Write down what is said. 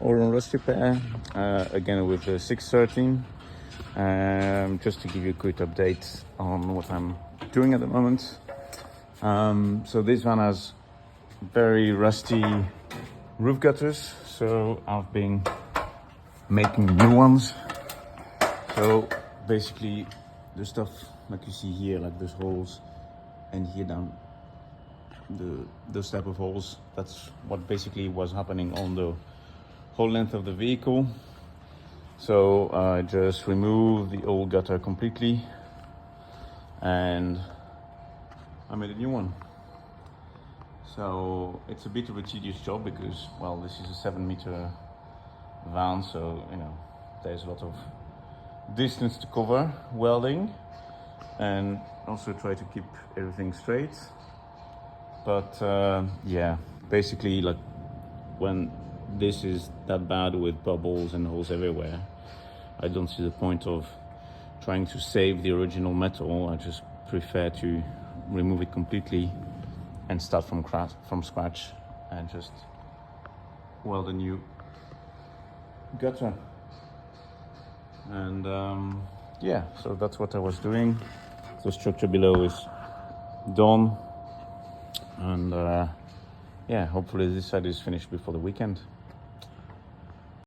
or on rust repair, again with the 613. Just to give you a quick update on what I'm doing at the moment. So this one has very rusty roof gutters, so I've been making new ones. So basically the stuff like you see here, like those holes, and here down those type of holes, that's what basically was happening on the whole length of the vehicle. So I just removed the old gutter completely and I made a new one. So it's a bit of a tedious job because, well, this is a 7-meter van, so you know there's a lot of distance to cover welding and also try to keep everything straight. But yeah, basically, like when this is that bad with bubbles and holes everywhere, I don't see the point of trying to save the original metal. I just prefer to remove it completely and start from scratch and just weld a new gutter. And yeah, so that's what I was doing. The structure below is done, and yeah, hopefully this side is finished before the weekend.